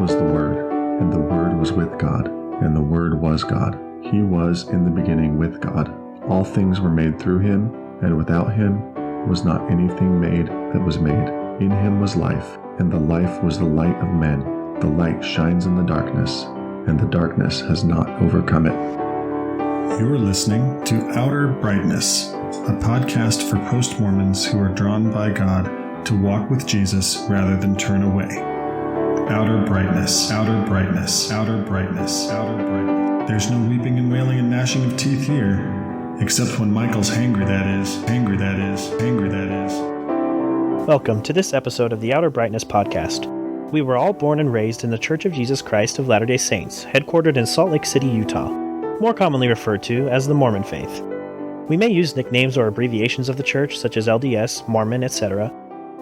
was the Word, and the Word was with God, and the Word was God. He was in the beginning with God. All things were made through him, and without him was not anything made that was made. In him was life, and the life was the light of men. The light shines in the darkness, and the darkness has not overcome it. You're listening to Outer Brightness, a podcast for post-Mormons who are drawn by God to walk with Jesus rather than turn away. Outer brightness, outer brightness, outer brightness, outer brightness. There's no weeping and wailing and gnashing of teeth here, except when Michael's hangry, that is, hangry, that is, hangry, that is. Welcome to this episode of the Outer Brightness podcast. We were all born and raised in the Church of Jesus Christ of Latter-day Saints, headquartered in Salt Lake City, Utah, more commonly referred to as the Mormon faith. We may use nicknames or abbreviations of the church, such as LDS, Mormon, etc.,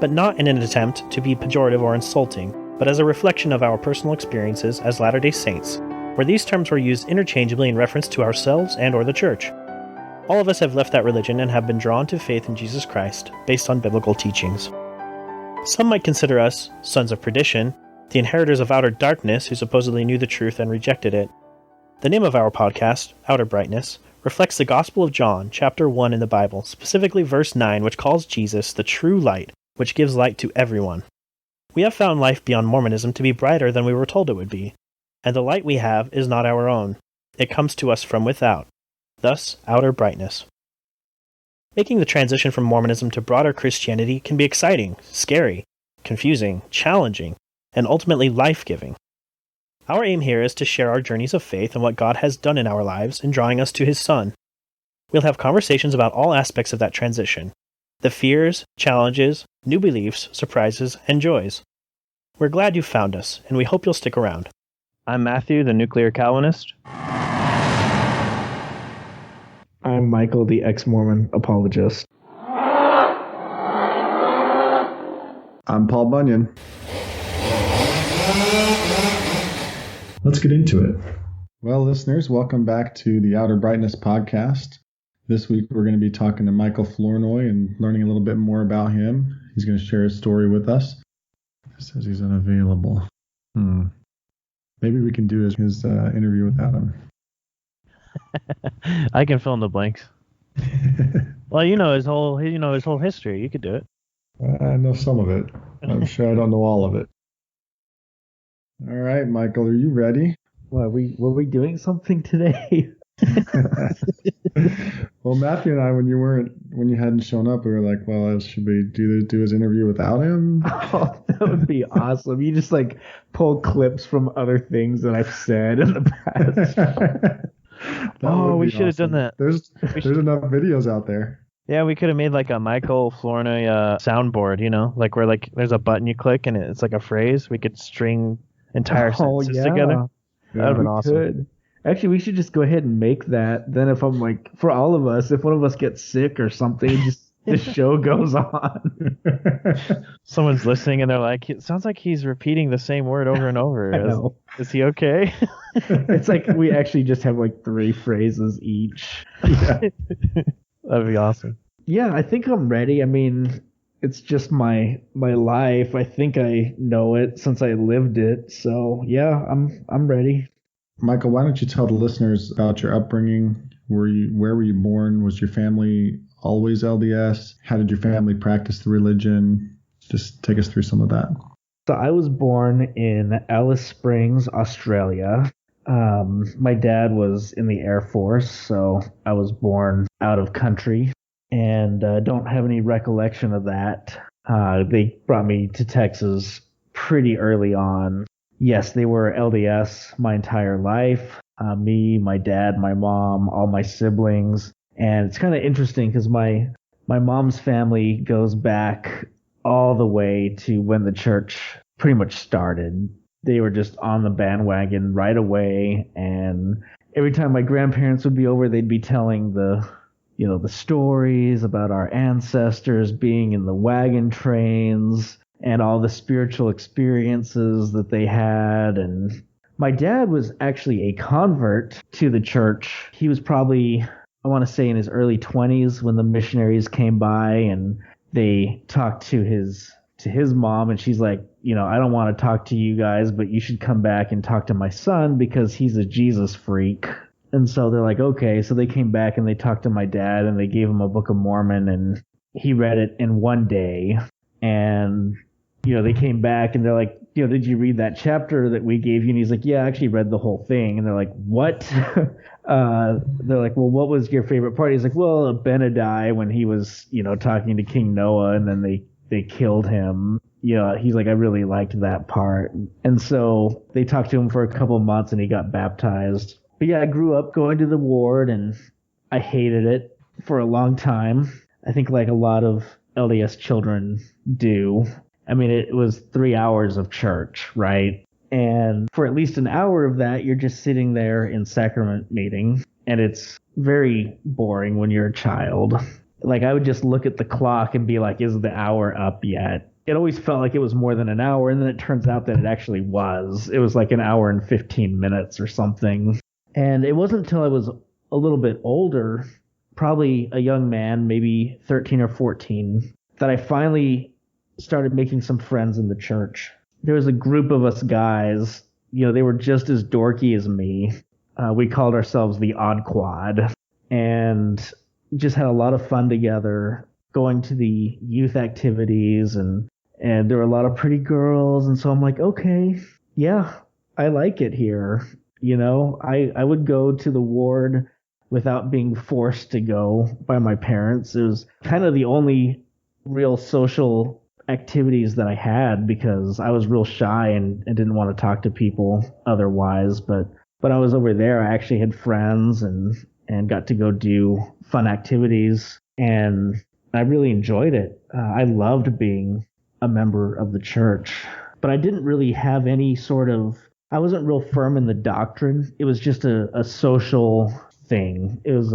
but not in an attempt to be pejorative or insulting, but as a reflection of our personal experiences as Latter-day Saints, where these terms were used interchangeably in reference to ourselves and or the church. All of us have left that religion and have been drawn to faith in Jesus Christ, based on biblical teachings. Some might consider us sons of perdition, the inheritors of outer darkness who supposedly knew the truth and rejected it. The name of our podcast, Outer Brightness, reflects the Gospel of John, chapter 1 in the Bible, specifically verse 9, which calls Jesus the true light, which gives light to everyone. We have found life beyond Mormonism to be brighter than we were told it would be, and the light we have is not our own. It comes to us from without, thus outer brightness. Making the transition from Mormonism to broader Christianity can be exciting, scary, confusing, challenging, and ultimately life-giving. Our aim here is to share our journeys of faith and what God has done in our lives in drawing us to His Son. We'll have conversations about all aspects of that transition, the fears, challenges, new beliefs, surprises, and joys. We're glad you found us, and we hope you'll stick around. I'm Matthew, the nuclear Calvinist. I'm Michael, the ex-Mormon apologist. I'm Paul Bunyan. Let's get into it. Well, listeners, welcome back to the Outer Brightness podcast. This week we're going to be talking to Michael Flournoy and learning a little bit more about him. He's going to share his story with us. It says he's unavailable. Maybe we can do his interview without him. I can fill in the blanks. Well, you know his whole history. You could do it. I know some of it. I'm sure I don't know all of it. All right, Michael, are you ready? Were we doing something today? Well, Matthew and I, when you hadn't shown up, we were like, well, should we do his interview without him? Oh, that would be awesome. You just pull clips from other things that I've said in the past. We should have done that. There's enough videos out there. Yeah, we could have made a Michael Flournoy soundboard, where there's a button you click and it's like a phrase. We could string entire sentences together. Yeah, that would have been awesome. Could. Actually, we should just go ahead and make that. Then if I'm for all of us, if one of us gets sick or something, just the show goes on. Someone's listening and they're like, it sounds like he's repeating the same word over and over. Is he okay? It's we actually just have 3 phrases each. Yeah. That'd be awesome. Yeah, I think I'm ready. I mean, it's just my life. I think I know it since I lived it. So yeah, I'm ready. Michael, why don't you tell the listeners about your upbringing? Where were you born? Was your family always LDS? How did your family practice the religion? Just take us through some of that. So I was born in Alice Springs, Australia. My dad was in the Air Force, so I was born out of country and don't have any recollection of that. They brought me to Texas pretty early on. Yes, they were LDS my entire life. Me, my dad, my mom, all my siblings. And it's kind of interesting because my mom's family goes back all the way to when the church pretty much started. They were just on the bandwagon right away. And every time my grandparents would be over, they'd be telling the stories about our ancestors being in the wagon trains and all the spiritual experiences that they had. And my dad was actually a convert to the church. He was probably, I want to say, in his early 20s when the missionaries came by and they talked to his to his mom, and she's like, I don't want to talk to you guys, but you should come back and talk to my son because he's a Jesus freak. And so they're like, okay. So they came back and they talked to my dad and they gave him a Book of Mormon, and he read it in one day. And, they came back and they're like, did you read that chapter that we gave you? And he's like, yeah, I actually read the whole thing. And they're like, what? They're like, well, what was your favorite part? He's like, well, Benadiah, when he was, talking to King Noah and then they killed him. He's like, I really liked that part. And so they talked to him for a couple of months and he got baptized. But yeah, I grew up going to the ward and I hated it for a long time. I think like a lot of LDS children do. I mean, it was 3 hours of church, right? And for at least an hour of that, you're just sitting there in sacrament meeting. And it's very boring when you're a child. Like, I would just look at the clock and be like, is the hour up yet? It always felt like it was more than an hour. And then it turns out that it actually was. It was like an hour and 15 minutes or something. And it wasn't until I was a little bit older, probably a young man, maybe 13 or 14, that I finally started making some friends in the church. There was a group of us guys, they were just as dorky as me. We called ourselves the Odd Quad, and just had a lot of fun together, going to the youth activities, and there were a lot of pretty girls. And so I'm like, okay, yeah, I like it here. I would go to the ward without being forced to go by my parents. It was kind of the only real social activities that I had because I was real shy and didn't want to talk to people otherwise. But I was over there, I actually had friends and got to go do fun activities, and I really enjoyed it. I loved being a member of the church, but I didn't really have any I wasn't real firm in the doctrine. It was just a social thing. It was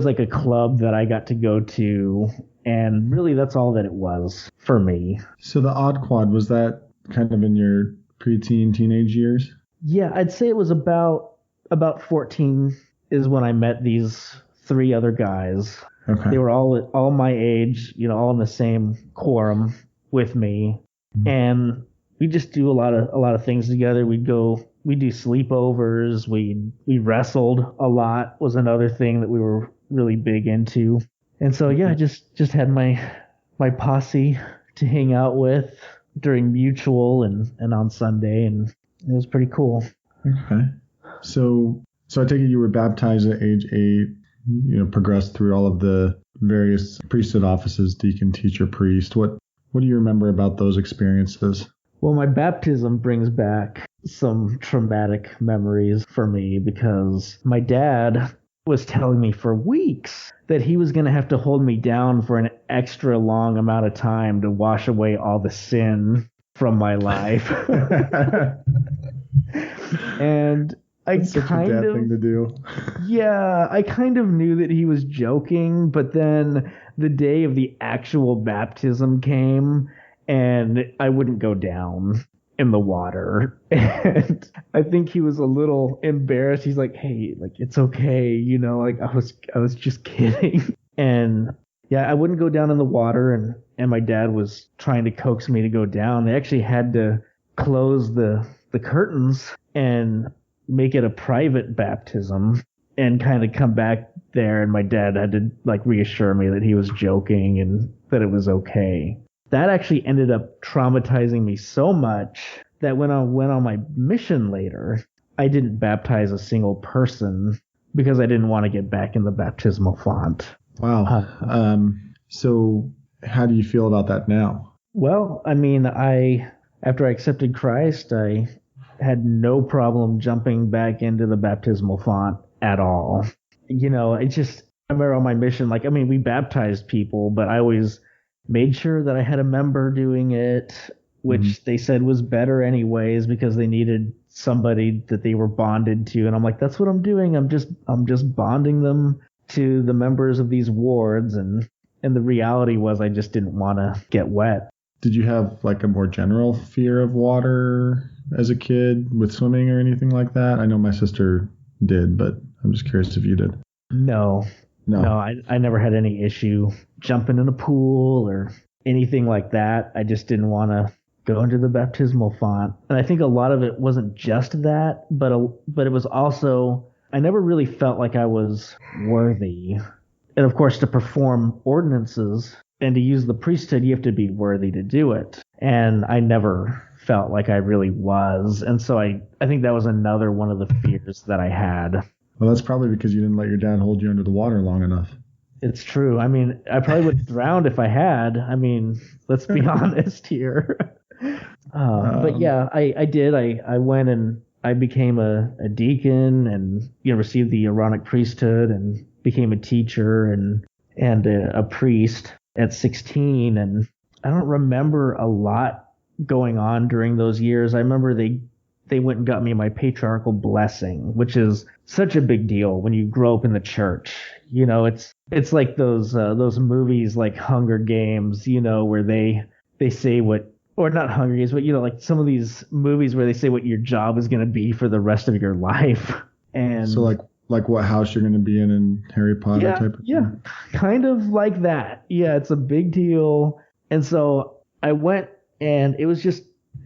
like a club that I got to go to, and really that's all that it was for me. So the Odd Quad, was that kind of in your preteen, teenage years? Yeah, I'd say it was about 14 is when I met these 3 other guys. Okay. They were all my age, all in the same quorum with me. Mm-hmm. And we just do a lot of things together. We do sleepovers. We wrestled a lot, was another thing that we were really big into. And so yeah, I just had my posse to hang out with during mutual and on Sunday, and it was pretty cool. Okay. So I take it you were baptized at age 8, progressed through all of the various priesthood offices, deacon, teacher, priest. What do you remember about those experiences? Well, my baptism brings back some traumatic memories for me because my dad was telling me for weeks that he was going to have to hold me down for an extra long amount of time to wash away all the sin from my life. And That's such a dad thing to do. Yeah, I kind of knew that he was joking, but then the day of the actual baptism came, and I wouldn't go down in the water. And I think he was a little embarrassed. He's like, hey, like, it's okay. Like I was just kidding. And yeah, I wouldn't go down in the water. And my dad was trying to coax me to go down. They actually had to close the curtains and make it a private baptism and kind of come back there. And my dad had to like reassure me that he was joking and that it was okay. That actually ended up traumatizing me so much that when I went on my mission later, I didn't baptize a single person because I didn't want to get back in the baptismal font. Wow. So how do you feel about that now? Well, I mean, after I accepted Christ, I had no problem jumping back into the baptismal font at all. I remember on my mission, we baptized people, but I always made sure that I had a member doing it, which they said was better anyways because they needed somebody that they were bonded to. And I'm like, that's what I'm doing. I'm just bonding them to the members of these wards. And the reality was I just didn't want to get wet. Did you have like a more general fear of water as a kid with swimming or anything like that? I know my sister did, but I'm just curious if you did. No, I never had any issue jumping in a pool or anything like that. I just didn't want to go into the baptismal font. And I think a lot of it wasn't just that, but it was also, I never really felt like I was worthy. And of course, to perform ordinances and to use the priesthood, you have to be worthy to do it. And I never felt like I really was. And so I think that was another one of the fears that I had. Well, that's probably because you didn't let your dad hold you under the water long enough. It's true. I mean, I probably would have drowned if I had. I mean, let's be honest here. But yeah, I did. I went and I became a deacon and received the Aaronic Priesthood and became a teacher and a priest at 16. And I don't remember a lot going on during those years. I remember they went and got me my patriarchal blessing, which is such a big deal when you grow up in the church. It's like those movies like Hunger Games, where they say what, or not Hunger Games, but like some of these movies where they say what your job is going to be for the rest of your life. And so like what house you're going to be in Harry Potter type of thing? Yeah, kind of like that. Yeah, it's a big deal. And so I went, and it was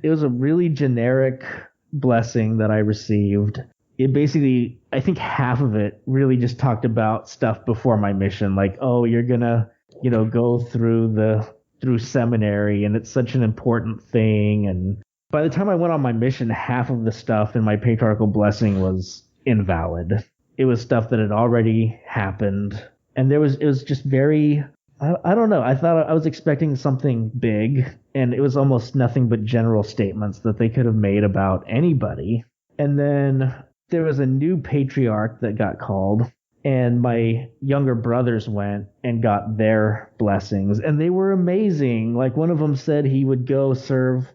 a really generic blessing that I received. It basically, I think half of it really just talked about stuff before my mission, like, oh, you're gonna, go through seminary, and it's such an important thing. And by the time I went on my mission, half of the stuff in my patriarchal blessing was invalid. It was stuff that had already happened, and it was just very, I don't know. I thought I was expecting something big, and it was almost nothing but general statements that they could have made about anybody. And then there was a new patriarch that got called, and my younger brothers went and got their blessings, and they were amazing. Like, one of them said he would go serve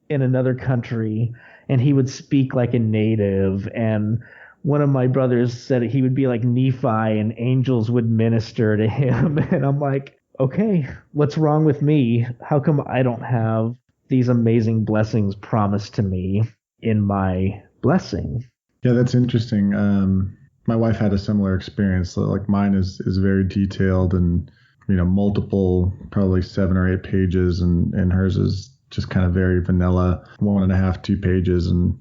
in another country, and he would speak like a native, and one of my brothers said he would be like Nephi, and angels would minister to him. And I'm like, okay, what's wrong with me? How come I don't have these amazing blessings promised to me in my blessing? Yeah, that's interesting. My wife had a similar experience. So, like, mine is very detailed and, multiple, probably 7 or 8 pages, and hers is just kind of very vanilla, 1.5, 2 pages. And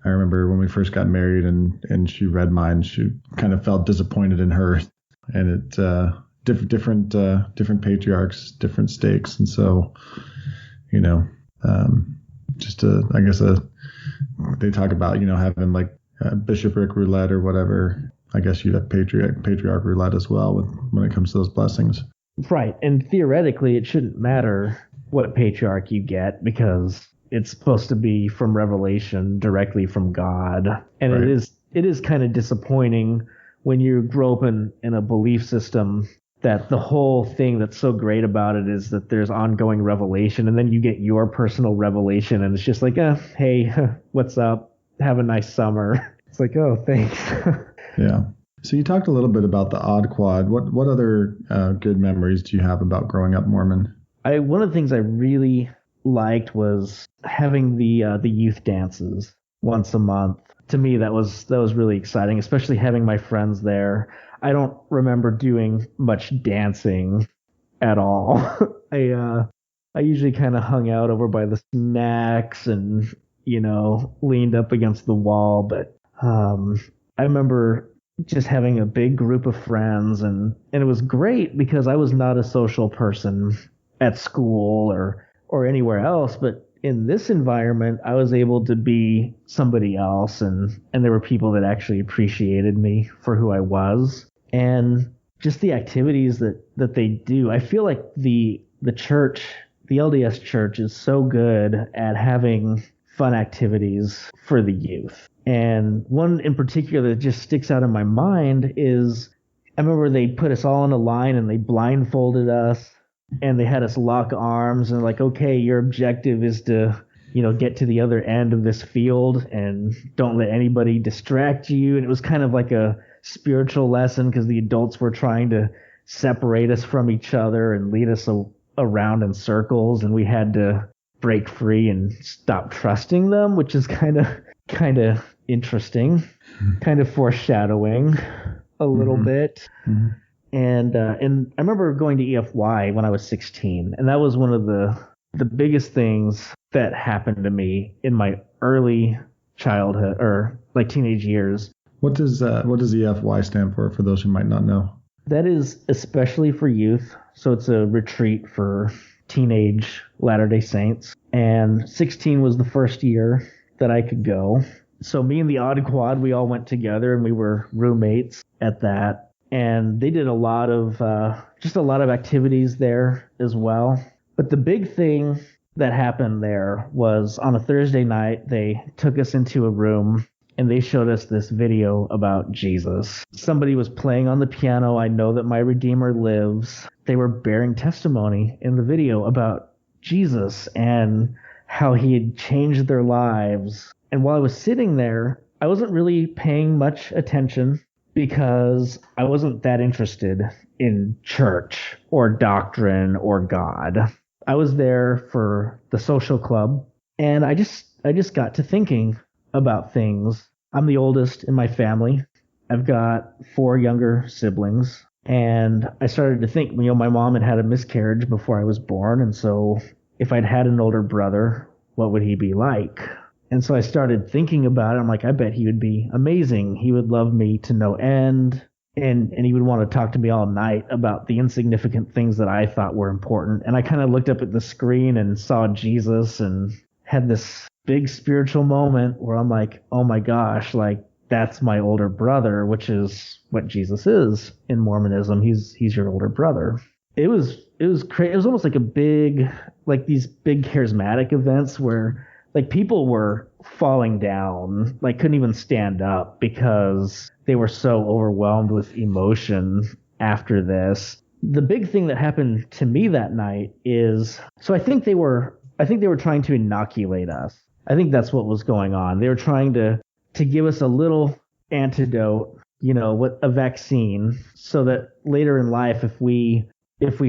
I remember when we first got married and she read mine, she kind of felt disappointed in her, and it, different patriarchs, different stakes. And so, they talk about, having like bishopric roulette or whatever. I guess you'd have patriarch roulette as well when it comes to those blessings. Right. And theoretically, it shouldn't matter what patriarch you get, because it's supposed to be from revelation directly from God. And right. It is kind of disappointing when you grow up in a belief system that the whole thing that's so great about it is that there's ongoing revelation, and then you get your personal revelation, and it's just like, hey, what's up? Have a nice summer. It's like, oh, thanks. Yeah. So you talked a little bit about the Odd Quad. What other good memories do you have about growing up Mormon? One of the things I really liked was having the youth dances once a month. To me, that was really exciting, especially having my friends there. I don't remember doing much dancing at all. I usually kind of hung out over by the snacks and, leaned up against the wall. But I remember just having a big group of friends, and it was great because I was not a social person at school or anywhere else. But in this environment, I was able to be somebody else, and there were people that actually appreciated me for who I was. And just the activities that they do. I feel like the church, the LDS church, is so good at having fun activities for the youth. And one in particular that just sticks out in my mind is, I remember they put us all in a line and they blindfolded us, and they had us lock arms, and like, okay, your objective is to, get to the other end of this field and don't let anybody distract you. And it was kind of like a spiritual lesson, because the adults were trying to separate us from each other and lead us around in circles, and we had to break free and stop trusting them, which is kind of interesting, kind of foreshadowing a little bit. Mm-hmm. And I remember going to EFY when I was 16, and that was one of the biggest things that happened to me in my early childhood or like teenage years. What does EFY stand for those who might not know? That is especially for youth. So it's a retreat for teenage Latter-day Saints. And 16 was the first year that I could go. So me and the Odd Quad, we all went together and we were roommates at that. And they did a lot of activities there as well. But the big thing that happened there was on a Thursday night, they took us into a room and they showed us this video about Jesus. Somebody was playing on the piano, "I Know That My Redeemer Lives." They were bearing testimony in the video about Jesus and how he had changed their lives. And while I was sitting there, I wasn't really paying much attention because I wasn't that interested in church or doctrine or God. I was there for the social club, and I just got to thinking about things. I'm the oldest in my family. I've got 4 younger siblings, and I started to think, my mom had a miscarriage before I was born, and so if I'd had an older brother, what would he be like? And so I started thinking about it. I'm like, I bet he would be amazing. He would love me to no end, and he would want to talk to me all night about the insignificant things that I thought were important. And I kind of looked up at the screen and saw Jesus and had this big spiritual moment where I'm like, oh my gosh, like that's my older brother, which is what Jesus is in Mormonism. He's your older brother. It was crazy. It was almost like these big charismatic events where like people were falling down, like couldn't even stand up because they were so overwhelmed with emotion after this. The big thing that happened to me that night is, so I think they were trying to inoculate us. I think that's what was going on. They were trying to give us a little antidote, a vaccine, so that later in life, if we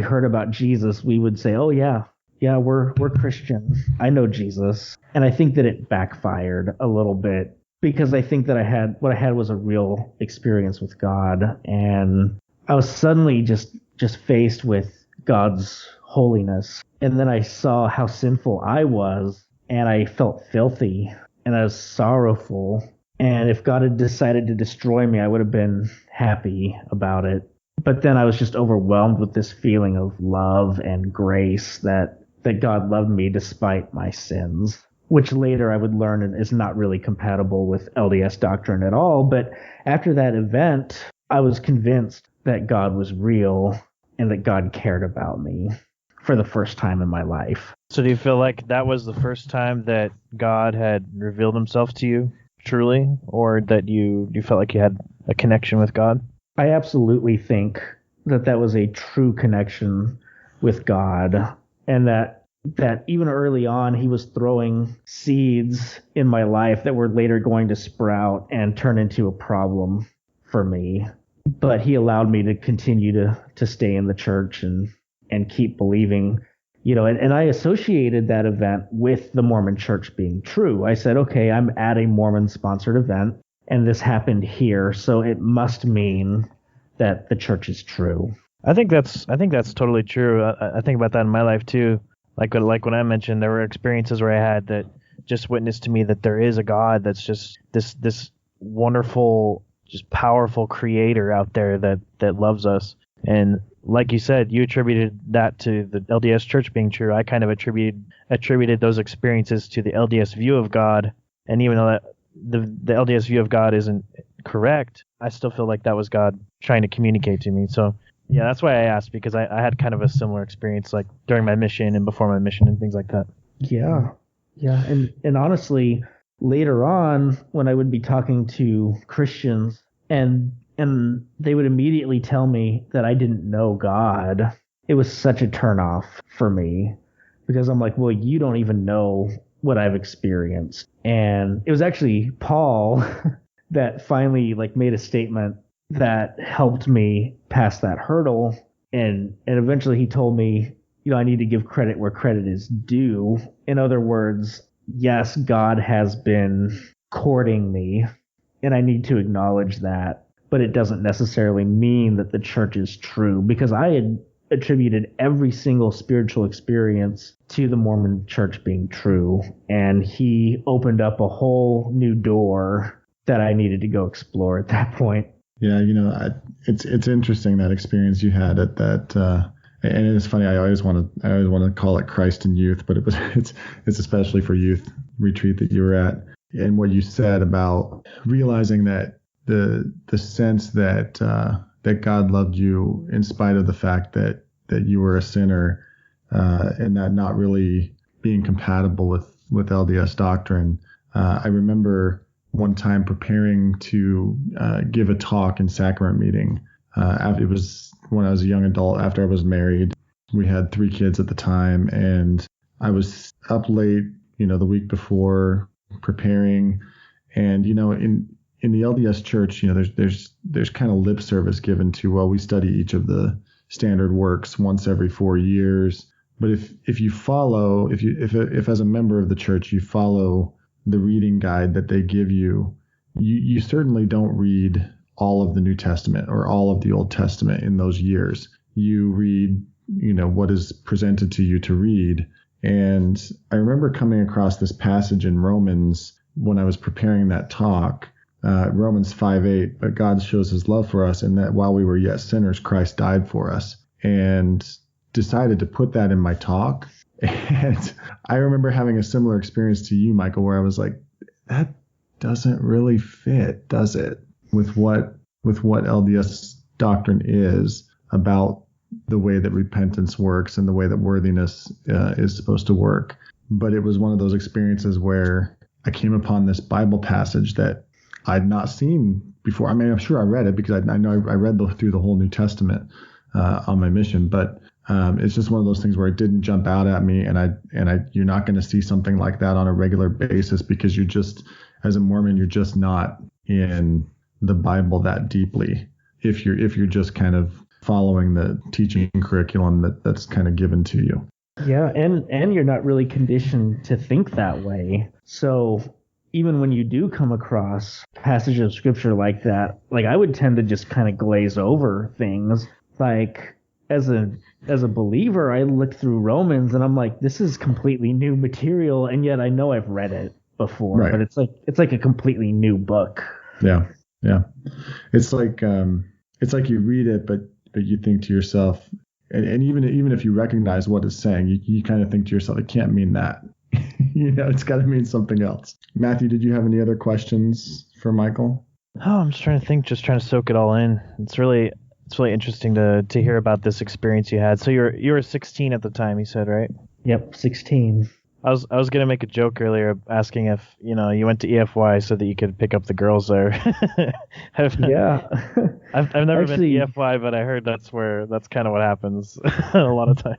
heard about Jesus, we would say, oh yeah, we're Christian. I know Jesus. And I think that it backfired a little bit because I think that what I had was a real experience with God. And I was suddenly just faced with God's holiness. And then I saw how sinful I was, and I felt filthy, and I was sorrowful. And if God had decided to destroy me, I would have been happy about it. But then I was just overwhelmed with this feeling of love and grace that God loved me despite my sins, which later I would learn is not really compatible with LDS doctrine at all. But after that event, I was convinced that God was real and that God cared about me for the first time in my life. So do you feel like that was the first time that God had revealed himself to you truly, or that you felt like you had a connection with God? I absolutely think that was a true connection with God, and that even early on he was throwing seeds in my life that were later going to sprout and turn into a problem for me. But he allowed me to continue to stay in the church and keep believing, and I associated that event with the Mormon church being true. I said, okay, I'm at a Mormon sponsored event and this happened here, so it must mean that the church is true. I think that's totally true. I think about that in my life too. Like when I mentioned, there were experiences where I had that just witnessed to me that there is a God that's just this wonderful, just powerful creator out there that loves us. And like you said, you attributed that to the LDS church being true. I kind of attributed those experiences to the LDS view of God. And even though that the LDS view of God isn't correct, I still feel like that was God trying to communicate to me. So yeah, that's why I asked, because I had kind of a similar experience like during my mission and before my mission and things like that. Yeah. And honestly, later on when I would be talking to Christians and they would immediately tell me that I didn't know God, it was such a turnoff for me, because I'm like, well, you don't even know what I've experienced. And it was actually Paul that finally made a statement that helped me pass that hurdle. And eventually he told me, I need to give credit where credit is due. In other words, yes, God has been courting me, and I need to acknowledge that. but it doesn't necessarily mean that the church is true, because I had attributed every single spiritual experience to the Mormon church being true, and he opened up a whole new door that I needed to go explore at that point. Yeah, it's interesting, that experience you had at that. And it's funny. I always want to call it Christ in Youth, but it's especially for youth retreat that you were at, and what you said about realizing that the sense that that God loved you in spite of the fact that you were a sinner, and that not really being compatible with LDS doctrine. I remember one time preparing to give a talk in sacrament meeting. It was when I was a young adult, after I was married. We had 3 kids at the time, and I was up late, the week before preparing. And, in the LDS church, there's kind of lip service given to, well, we study each of the standard works once every 4 years. But if you follow, if as a member of the church, you follow the reading guide that they give you, you certainly don't read all of the New Testament or all of the Old Testament in those years. You read, what is presented to you to read. And I remember coming across this passage in Romans when I was preparing that talk, Romans 5:8, but God shows his love for us in that while we were yet sinners, Christ died for us, and decided to put that in my talk. And I remember having a similar experience to you, Michael, where I was like, that doesn't really fit, does it, with what LDS doctrine is about the way that repentance works and the way that worthiness is supposed to work. But it was one of those experiences where I came upon this Bible passage that I'd not seen before. I mean, I'm sure I read it because I know I read through the whole New Testament on my mission, but it's just one of those things where it didn't jump out at me, and you're not going to see something like that on a regular basis, because you're just, as a Mormon, you're just not in the Bible that deeply. If you're just kind of following the teaching curriculum that's kind of given to you. Yeah, and you're not really conditioned to think that way. So even when you do come across passages of scripture like that, like I would tend to just kind of glaze over things. Like as a believer, I look through Romans and I'm like, this is completely new material, and yet I know I've read it before, right. But it's like a completely new book. Yeah. It's like you read it, but you think to yourself, and even if you recognize what it's saying, you kind of think to yourself, it can't mean that. It's got to mean something else. Matthew, did you have any other questions for Michael? Oh, I'm just trying to think, just trying to soak it all in. It's really interesting to hear about this experience you had. So you were 16 at the time, you said, right? Yep, 16. I was gonna make a joke earlier, asking if you went to EFY so that you could pick up the girls there. Yeah, I've never been to EFY, but I heard that's kind of what happens a lot of times.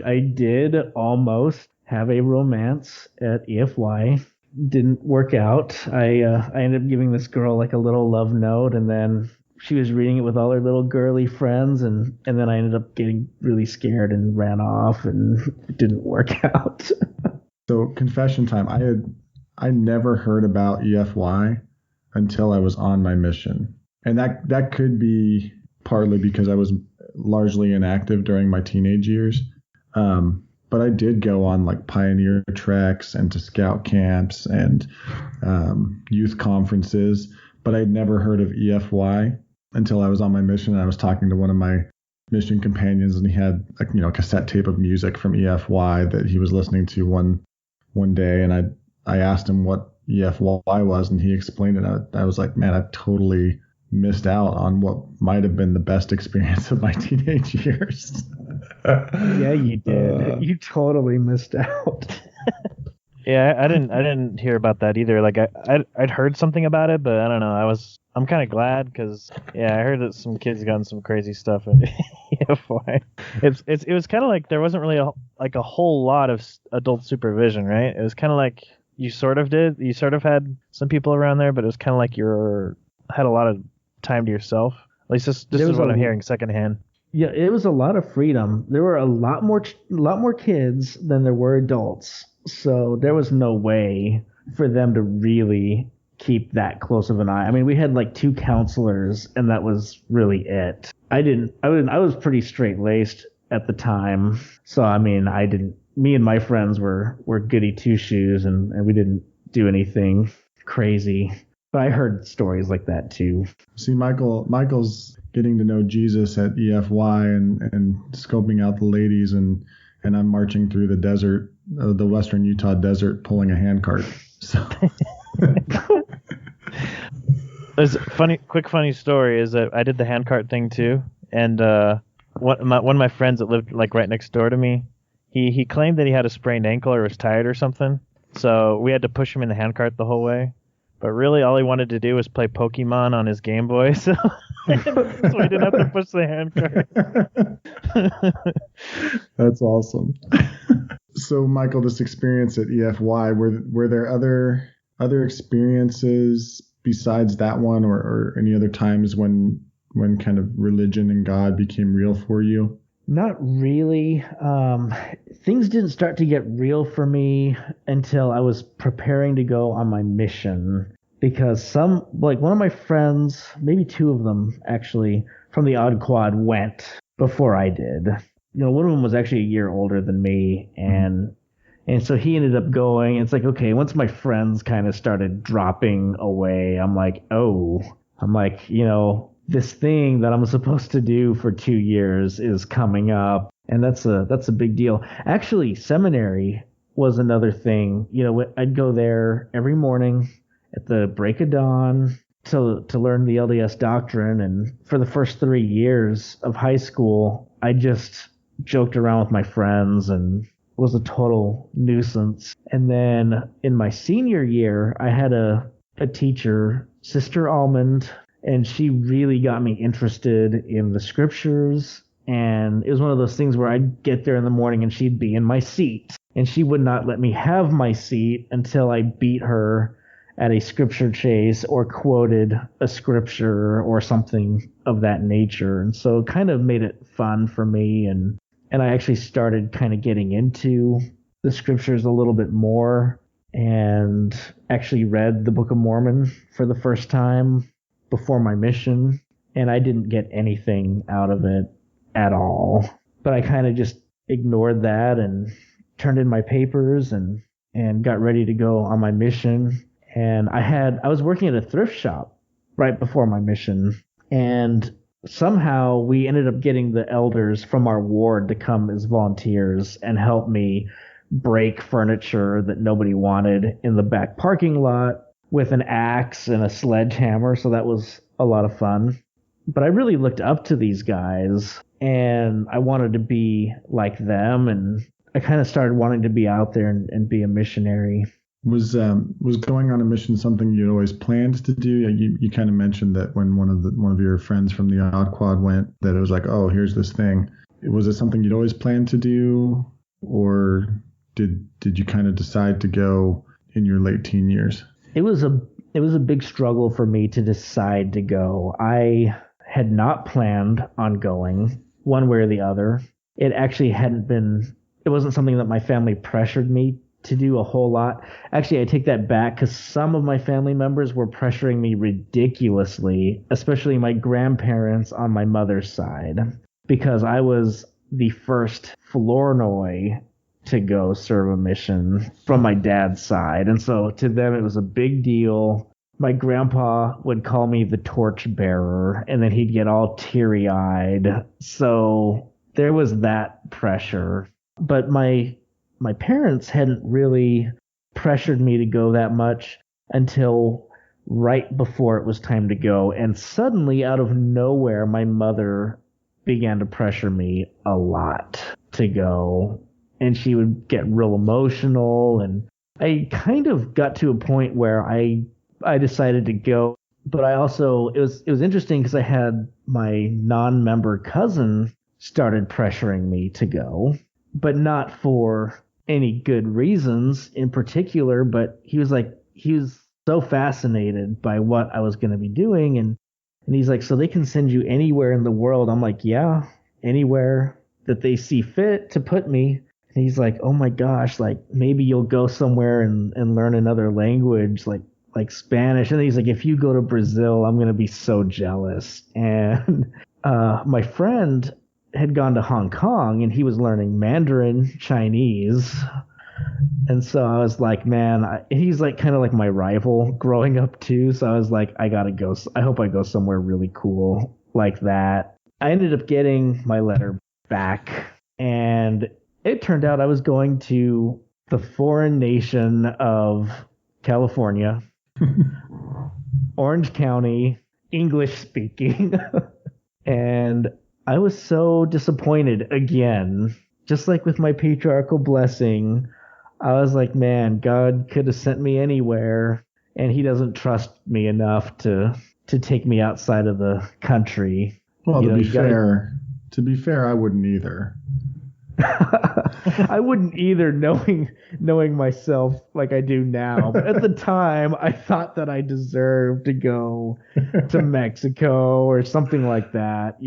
I did almost have a romance at EFY. Didn't work out. I ended up giving this girl like a little love note, and then she was reading it with all her little girly friends, and then I ended up getting really scared and ran off, and it didn't work out. So confession time. I never heard about EFY until I was on my mission. And that could be partly because I was largely inactive during my teenage years. But I did go on like pioneer treks and to scout camps and youth conferences, but I'd never heard of EFY until I was on my mission. And I was talking to one of my mission companions, and he had a cassette tape of music from EFY that he was listening to one day, and I asked him what EFY was, and he explained it. I was like, man, I totally missed out on what might have been the best experience of my teenage years. Yeah, you did. You totally missed out. Yeah, I didn't hear about that either. Like I'd heard something about it, but I don't know. I'm kind of glad because I heard that some kids got in some crazy stuff at EFY. It was kind of like there wasn't really a whole lot of adult supervision, right? It was kind of like you sort of had some people around there, but it was kind of like had a lot of time to yourself. At least this is what I'm hearing secondhand. Yeah, it was a lot of freedom. There were a lot more kids than there were adults. So there was no way for them to really keep that close of an eye. I mean, we had like 2 counselors, and that was really it. I was pretty straight-laced at the time. So, I mean, me and my friends were goody two-shoes, and we didn't do anything crazy. But I heard stories like that too. See, Michael's getting to know Jesus at EFY and scoping out the ladies, and I'm marching through the desert, the western Utah desert, pulling a handcart. So. There's a funny story is that I did the handcart thing too, and one of my friends that lived like right next door to me, he claimed that he had a sprained ankle or was tired or something, so we had to push him in the handcart the whole way. But really, all he wanted to do was play Pokemon on his Game Boy, so we didn't have to push the handcart. That's awesome. So, Michael, this experience at EFY, were there other experiences besides that one, or any other times when kind of religion and God became real for you? Not really. Things didn't start to get real for me until I was preparing to go on my mission, because one of my friends, maybe 2 of them actually, from the Odd Quad went before I did. One of them was actually a year older than me, and so he ended up going. It's like, okay, once my friends kind of started dropping away, I'm like, this thing that I'm supposed to do for 2 years is coming up, and that's a big deal. Actually, seminary was another thing. I'd go there every morning at the break of dawn to learn the LDS doctrine, and for the first 3 years of high school, I just joked around with my friends and was a total nuisance. And then in my senior year, I had a teacher, Sister Almond, and she really got me interested in the scriptures. And it was one of those things where I'd get there in the morning and she'd be in my seat, and she would not let me have my seat until I beat her at a scripture chase or quoted a scripture or something of that nature. And so it kind of made it fun for me. And I actually started kind of getting into the scriptures a little bit more, and actually read the Book of Mormon for the first time before my mission, and I didn't get anything out of it at all. But I kind of just ignored that and turned in my papers and got ready to go on my mission. And I was working at a thrift shop right before my mission, and somehow we ended up getting the elders from our ward to come as volunteers and help me break furniture that nobody wanted in the back parking lot with an axe and a sledgehammer. So that was a lot of fun. But I really looked up to these guys, and I wanted to be like them. And I kind of started wanting to be out there and be a missionary. Was going on a mission something you'd always planned to do? You kind of mentioned that when one of your friends from the Odd Quad went, that it was like, oh, here's this thing. Was it something you'd always planned to do, or did you kind of decide to go in your late teen years? It was a big struggle for me to decide to go. I had not planned on going one way or the other. It actually it wasn't something that my family pressured me to do a whole lot. Actually, I take that back, because some of my family members were pressuring me ridiculously, especially my grandparents on my mother's side, because I was the first Flournoy to go serve a mission from my dad's side. And so to them, it was a big deal. My grandpa would call me the torch bearer, and then he'd get all teary-eyed. So there was that pressure. But my parents hadn't really pressured me to go that much until right before it was time to go. And suddenly, out of nowhere, my mother began to pressure me a lot to go. And she would get real emotional. And I kind of got to a point where I decided to go. But I also, it was interesting, because I had my non-member cousin started pressuring me to go, but not for any good reasons in particular. But he was so fascinated by what I was going to be doing. And he's like, so they can send you anywhere in the world? I'm like, yeah, anywhere that they see fit to put me. And he's like, oh my gosh, like maybe you'll go somewhere and learn another language. Like, like Spanish. And he's like, if you go to Brazil, I'm going to be so jealous. And my friend had gone to Hong Kong and he was learning Mandarin Chinese. And so I was like, man, he's like kind of like my rival growing up too. So I was like, I gotta go. I hope I go somewhere really cool like that. I ended up getting my letter back, and it turned out I was going to the foreign nation of California, Orange County, English speaking. And I was so disappointed again, just like with my patriarchal blessing. I was like, man, God could have sent me anywhere, and he doesn't trust me enough to take me outside of the country. Well, to be fair, I wouldn't either. I wouldn't either, knowing myself like I do now. But at the time, I thought that I deserved to go to Mexico or something like that.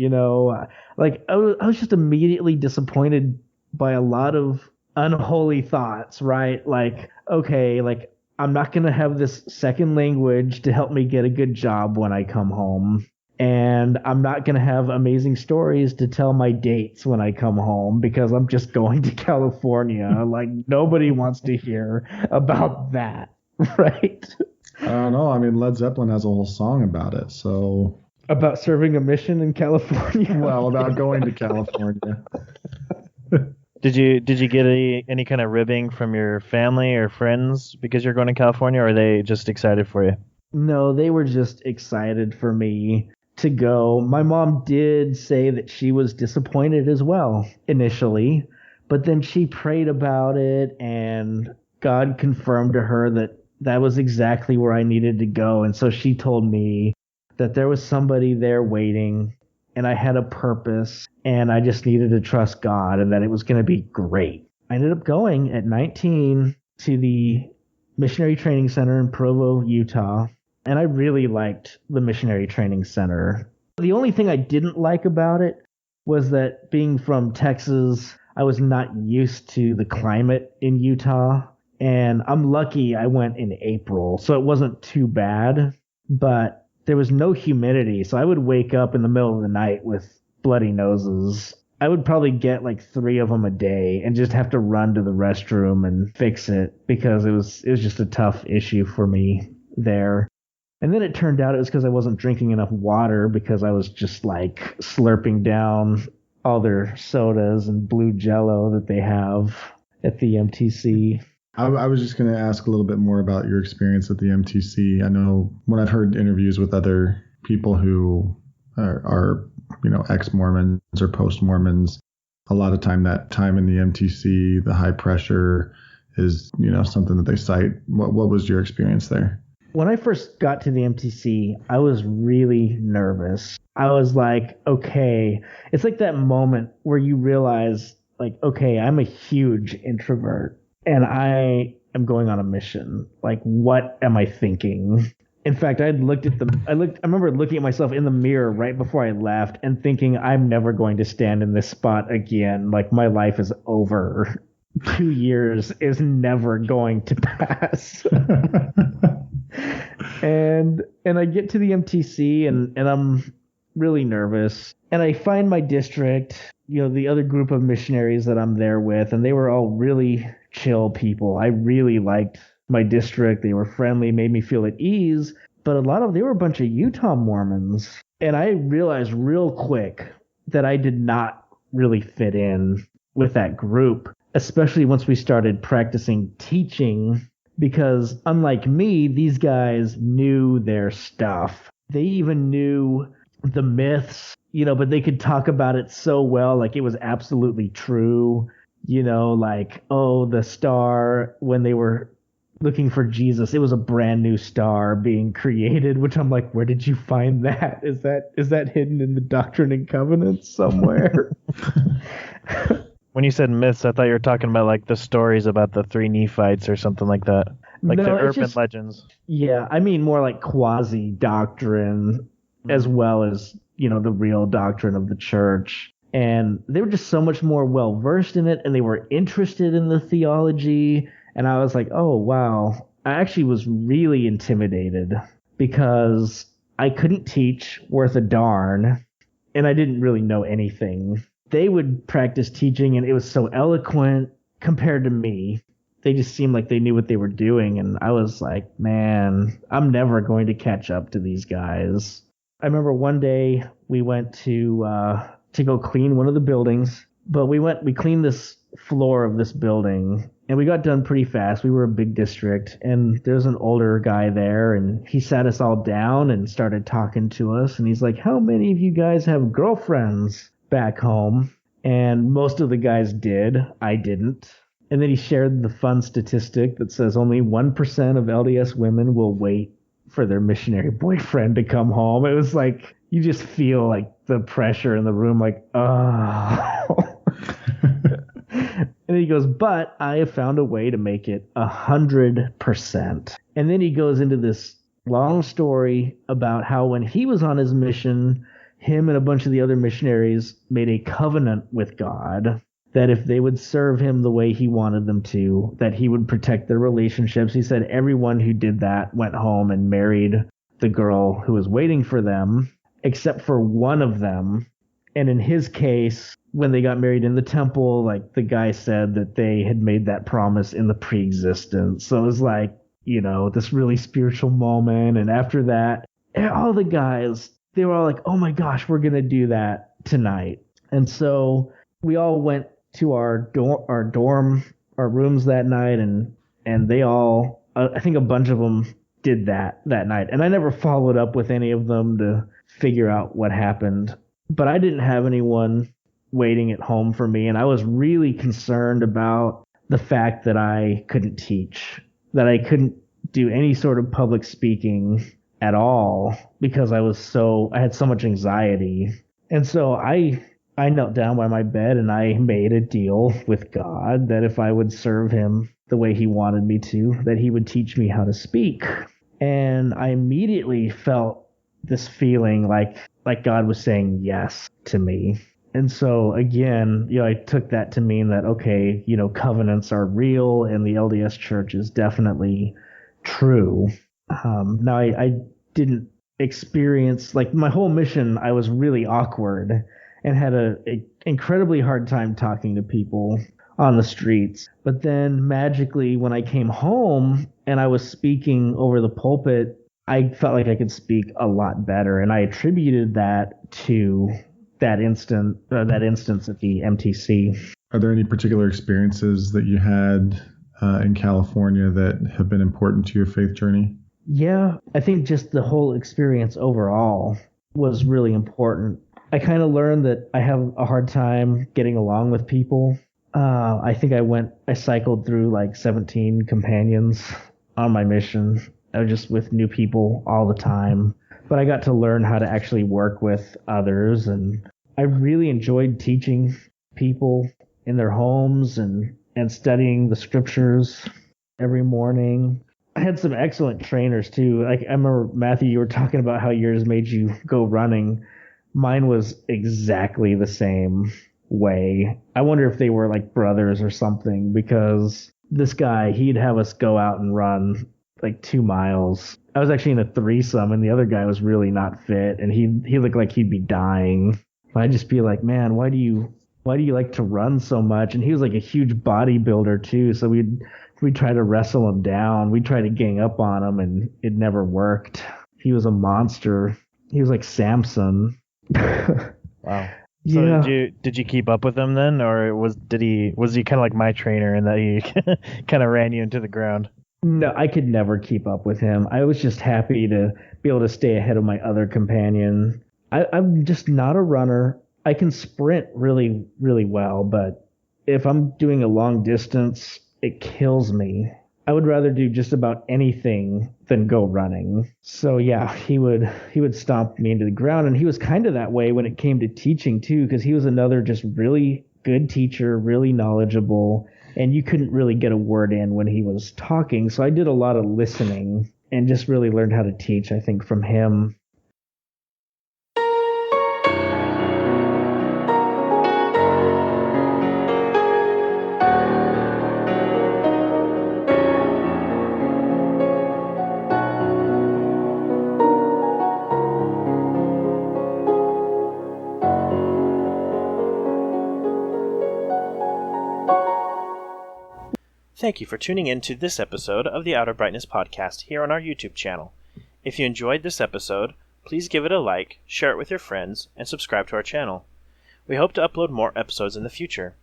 Like I was just immediately disappointed by a lot of unholy thoughts, right? Like, okay, like I'm not going to have this second language to help me get a good job when I come home. And I'm not going to have amazing stories to tell my dates when I come home because I'm just going to California. Like, nobody wants to hear about that, right? I don't know. I mean, Led Zeppelin has a whole song about it, so... About serving a mission in California? Well, about going to California. Did you get any kind of ribbing from your family or friends because you're going to California, or are they just excited for you? No, they were just excited for me to go. My mom did say that she was disappointed as well initially, but then she prayed about it and God confirmed to her that that was exactly where I needed to go. And so she told me that there was somebody there waiting and I had a purpose and I just needed to trust God and that it was going to be great. I ended up going at 19 to the Missionary Training Center in Provo, Utah. And I really liked the Missionary Training Center. The only thing I didn't like about it was that being from Texas, I was not used to the climate in Utah. And I'm lucky I went in April, so it wasn't too bad. But there was no humidity, so I would wake up in the middle of the night with bloody noses. I would probably get like 3 of them a day and just have to run to the restroom and fix it because it was just a tough issue for me there. And then it turned out it was because I wasn't drinking enough water because I was just like slurping down all their sodas and blue Jello that they have at the MTC. I was just going to ask a little bit more about your experience at the MTC. I know when I've heard interviews with other people who are ex-Mormons or post-Mormons, a lot of that time in the MTC, the high pressure is, something that they cite. What was your experience there? When I first got to the MTC, I was really nervous. I was like, okay, it's like that moment where you realize, like, okay, I'm a huge introvert and I am going on a mission. Like, what am I thinking? In fact, I remember looking at myself in the mirror right before I left and thinking, I'm never going to stand in this spot again. Like, my life is over. 2 years is never going to pass. And I get to the MTC and I'm really nervous. And I find my district, the other group of missionaries that I'm there with, and they were all really chill people. I really liked my district. They were friendly, made me feel at ease. But they were a bunch of Utah Mormons. And I realized real quick that I did not really fit in with that group, especially once we started practicing teaching. Because unlike me, these guys knew their stuff. They even knew the myths, but they could talk about it so well, like it was absolutely true. Like, oh, the star, when they were looking for Jesus, it was a brand new star being created, which I'm like, where did you find that? Is that hidden in the Doctrine and Covenants somewhere? When you said myths, I thought you were talking about like the stories about the 3 Nephites or something like that. Like the urban legends. Yeah, I mean more like quasi-doctrine as well as, the real doctrine of the church. And they were just so much more well-versed in it, and they were interested in the theology. And I was like, oh, wow, I actually was really intimidated because I couldn't teach worth a darn and I didn't really know anything. They would practice teaching and it was so eloquent compared to me. They just seemed like they knew what they were doing. And I was like, man, I'm never going to catch up to these guys. I remember one day we went to go clean one of the buildings, but we cleaned this floor of this building and we got done pretty fast. We were a big district and there's an older guy there and he sat us all down and started talking to us. And he's like, how many of you guys have girlfriends back home? And most of the guys did. I didn't. And then he shared the fun statistic that says only 1% of LDS women will wait for their missionary boyfriend to come home. It was like, you just feel like the pressure in the room, like, oh. And then he goes, but I have found a way to make it 100%. And then he goes into this long story about how when he was on his mission, him and a bunch of the other missionaries made a covenant with God that if they would serve him the way he wanted them to, that he would protect their relationships. He said everyone who did that went home and married the girl who was waiting for them, except for one of them. And in his case, when they got married in the temple, like the guy said that they had made that promise in the pre-existence. So it was like, you know, this really spiritual moment. And after that, all the guys, they were all like, oh my gosh, we're going to do that tonight. And so we all went to our rooms that night, and they all, I think a bunch of them did that night. And I never followed up with any of them to figure out what happened. But I didn't have anyone waiting at home for me, and I was really concerned about the fact that I couldn't teach, that I couldn't do any sort of public speaking at all because I had so much anxiety. And so I knelt down by my bed and I made a deal with God that if I would serve him the way he wanted me to, that he would teach me how to speak. And I immediately felt this feeling like God was saying yes to me. And so again, you know, I took that to mean that, okay, you know, covenants are real and the LDS church is definitely true. Now I didn't experience, like my whole mission, I was really awkward and had a incredibly hard time talking to people on the streets. But then magically when I came home and I was speaking over the pulpit, I felt like I could speak a lot better. And I attributed that to that instance at the MTC. Are there any particular experiences that you had in California that have been important to your faith journey? Yeah, I think just the whole experience overall was really important. I kind of learned that I have a hard time getting along with people. I think I cycled through like 17 companions on my mission. I was just with new people all the time. But I got to learn how to actually work with others. And I really enjoyed teaching people in their homes and studying the scriptures every morning. I had some excellent trainers too. Like I remember, Matthew, you were talking about how yours made you go running. Mine was exactly the same way. I wonder if they were like brothers or something, because this guy, he'd have us go out and run like 2 miles. I was actually in a threesome and the other guy was really not fit and he looked like he'd be dying. I'd just be like, man, why do you like to run so much? And he was like a huge bodybuilder too. So we'd try to wrestle him down. We'd try to gang up on him and it never worked. He was a monster. He was like Samson. Wow. So yeah. Did you keep up with him then, or was he kind of like my trainer in that he kind of ran you into the ground? No, I could never keep up with him. I was just happy to be able to stay ahead of my other companion. I'm just not a runner. I can sprint really, really well, but if I'm doing a long distance, it kills me. I would rather do just about anything than go running. So yeah, he would stomp me into the ground, and he was kind of that way when it came to teaching too, because he was another just really good teacher, really knowledgeable, and you couldn't really get a word in when he was talking. So I did a lot of listening and just really learned how to teach, I think, from him. Thank you for tuning in to this episode of the Outer Brightness podcast here on our YouTube channel. If you enjoyed this episode, please give it a like, share it with your friends, and subscribe to our channel. We hope to upload more episodes in the future.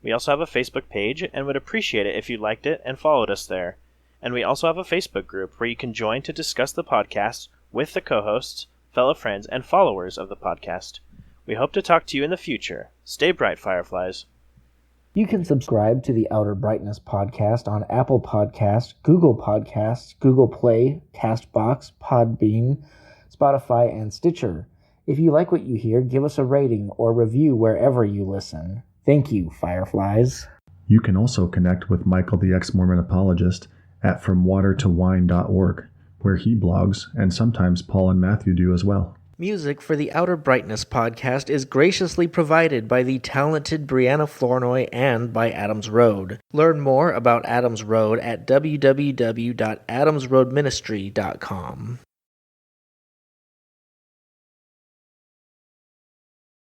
We also have a Facebook page and would appreciate it if you liked it and followed us there. And we also have a Facebook group where you can join to discuss the podcast with the co-hosts, fellow friends, and followers of the podcast. We hope to talk to you in the future. Stay bright, Fireflies. You can subscribe to the Outer Brightness podcast on Apple Podcasts, Google Podcasts, Google Play, CastBox, Podbean, Spotify, and Stitcher. If you like what you hear, give us a rating or review wherever you listen. Thank you, Fireflies. You can also connect with Michael the ex-Mormon apologist at FromWaterToWine.org, where he blogs, and sometimes Paul and Matthew do as well. Music for the Outer Brightness podcast is graciously provided by the talented Brianna Flournoy and by Adams Road. Learn more about Adams Road at www.adamsroadministry.com.